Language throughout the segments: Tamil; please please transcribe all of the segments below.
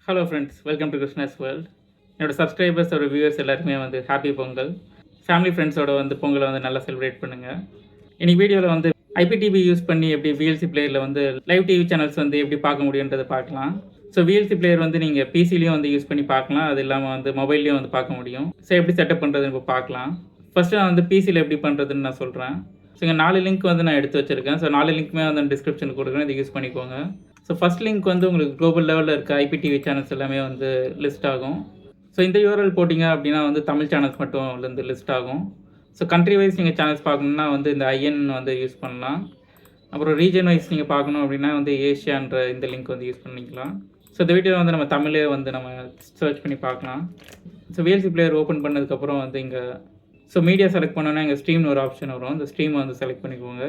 Hello friends, welcome to Krishna's world. என்னோடய சப்ஸ்கிரைபர்ஸ் ஒரு வியூவர்ஸ் எல்லாருக்குமே வந்து ஹாப்பி பொங்கல். ஃபேமிலி ஃப்ரெண்ட்ஸோட வந்து பொங்கலை வந்து நல்லா செலிப்ரேட் பண்ணுங்கள். இன்னைக்கு வீடியோவில் வந்து ஐபிடிவி யூஸ் பண்ணி எப்படி விஎல்சி பிளேயரில் வந்து லைவ் டிவி சேனல்ஸ் வந்து எப்படி பார்க்க முடியுன்றதை பார்க்கலாம். ஸோ விஎல்சி பிளேயர் வந்து நீங்கள் பிசிலையும் வந்து யூஸ் பண்ணி பார்க்கலாம், அது இல்லாமல் வந்து மொபைல்லையும் வந்து பார்க்க முடியும். ஸோ எப்படி செட்டப் பண்ணுறதுன்னு இப்போ பார்க்கலாம். ஃபஸ்ட்டு நான் வந்து பிசியில் எப்படி பண்ணுறதுன்னு நான் சொல்கிறேன். ஸோ இங்கே 4 லிங்க் வந்து நான் எடுத்து வச்சுருக்கேன். ஸோ 4 லிங்க்குமே வந்து டிஸ்கிரிப்ஷன் கொடுக்குறேன், இதை யூஸ் பண்ணிக்கோங்க. ஸோ ஃபஸ்ட் லிங்க் வந்து உங்களுக்கு குளோபல் லெவலில் இருக்க ஐபிடிவி சேனல்ஸ் எல்லாமே வந்து லிஸ்ட் ஆகும். ஸோ இந்த யூஆர்எல் போட்டிங்க அப்படின்னா வந்து தமிழ் சேனல்ஸ் மட்டும் வந்து லிஸ்ட் ஆகும். ஸோ கண்ட்ரி வைஸ் நீங்கள் சேனல்ஸ் பார்க்கணுன்னா வந்து இந்த ஐஎன் வந்து யூஸ் பண்ணலாம். அப்புறம் ரீஜன் வைஸ் நீங்கள் பார்க்கணும் அப்படின்னா வந்து ஏஷியான்ற இந்த லிங்க் வந்து யூஸ் பண்ணிக்கலாம். ஸோ இந்த வீடியோ வந்து நம்ம தமிழே வந்து நம்ம சர்ச் பண்ணி பார்க்கலாம். ஸோ விஎல்சி பிளேயர் ஓப்பன் பண்ணதுக்கப்புறம் வந்து இங்கே மீடியா செலக்ட் பண்ணோன்னா இங்கே ஸ்ட்ரீம்னு ஒரு ஆப்ஷன் வரும். இந்த ஸ்ட்ரீமை வந்து செலக்ட் பண்ணிக்கோங்க.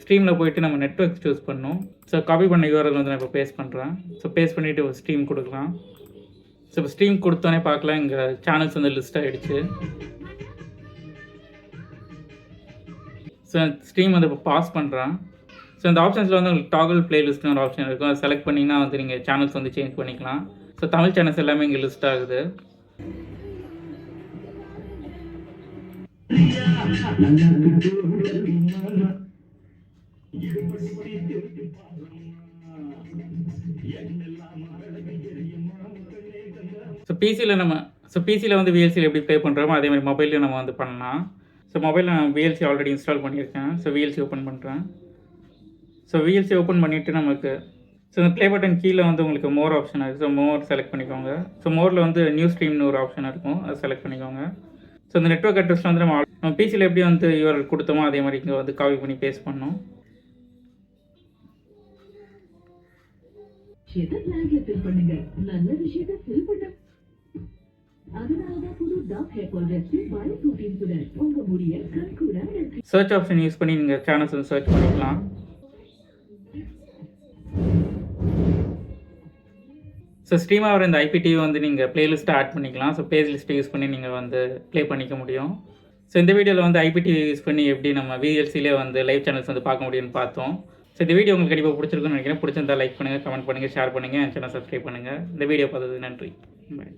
ஸ்ட்ரீமில் போய்ட்டு நம்ம நெட்வொர்க் சூஸ் பண்ணணும். ஸோ காப்பி பண்ண யூஆர்எல் வந்து நான் இப்போ பேஸ்ட் பண்ணுறேன். ஸோ பேஸ்ட் பண்ணிவிட்டு ஒரு ஸ்ட்ரீம் கொடுக்கலாம். ஸோ இப்போ ஸ்ட்ரீம் கொடுத்தோன்னே பார்க்கலாம், இங்கே சேனல்ஸ் வந்து லிஸ்ட் ஆகிடுச்சு. ஸோ ஸ்ட்ரீம் வந்து இப்போ பாஸ் பண்ணுறேன். ஸோ இந்த ஆப்ஷன்ஸில் வந்து உங்களுக்கு டாகல் பிளேலிஸ்ட்னு ஒரு ஆப்ஷன் இருக்கும். அதை செலக்ட் பண்ணிங்கன்னா வந்து நீங்கள் சேனல்ஸ் வந்து சேஞ்ச் பண்ணிக்கலாம். ஸோ தமிழ் சேனல்ஸ் எல்லாமே இங்கே லிஸ்ட் ஆகுது. பிசியில் வந்து விஎல்சியில் எப்படி ப்ளே பண்ணுறோமோ அதே மாதிரி மொபைல்லையும் நம்ம வந்து பண்ணலாம். ஸோ மொபைலில் நான் விஎல்சி ஆல்ரெடி இன்ஸ்டால் பண்ணியிருக்கேன். ஸோ விஎல்சி ஓப்பன் பண்ணுறேன். ஸோ விஎல்சி ஓப்பன் பண்ணிவிட்டு நமக்கு இந்த ப்ளே பட்டன் கீழே வந்து உங்களுக்கு மோர் ஆப்ஷன் இருக்குது. ஸோ மோர் செலக்ட் பண்ணிக்கோங்க. ஸோ மோரில் வந்து நியூ ஸ்ட்ரீம்னு ஒரு ஆப்ஷன் இருக்கும், அதை செலக்ட் பண்ணிக்கோங்க. ஸோ இந்த நெட்வொர்க் அட்ரஸில் வந்து நம்ம பிசியில் எப்படி வந்து யூஆர்எல் கொடுத்தோமோ அதே மாதிரி இங்கே வந்து காப்பி பண்ணி பேஸ்ட் பண்ணோம். சர்ச் ஆப்ஷன் யூஸ் பண்ணி நீங்கள் சேனல்ஸ் வந்து சர்ச் பண்ணிக்கலாம். ஸோ ஸ்ட்ரீமாக வர இந்த ஐபிடிவி வந்து நீங்கள் பிளேலிஸ்ட்டை ஆட் பண்ணிக்கலாம். ஸோ பேஜ் லிஸ்ட்டை யூஸ் பண்ணி நீங்கள் வந்து ப்ளே பண்ணிக்க முடியும். ஸோ இந்த வீடியோவில் வந்து ஐபிடிவி யூஸ் பண்ணி எப்படி நம்ம விஎல்சிலே வந்து லைவ் சேனல்ஸ் வந்து பார்க்க முடியும்னு பார்த்தோம். ஸோ இந்த வீடியோ உங்களுக்கு கண்டிப்பாக பிடிச்சிருக்குன்னு நினைக்கிறேன். பிடிச்சிருந்தா லைக் பண்ணுங்கள், கமெண்ட் பண்ணுங்கள், ஷேர் பண்ணுங்கள், என் சேனல் சப்ஸ்கிரைப் பண்ணுங்கள். இந்த வீடியோ பார்த்தது நன்றி. பாய்.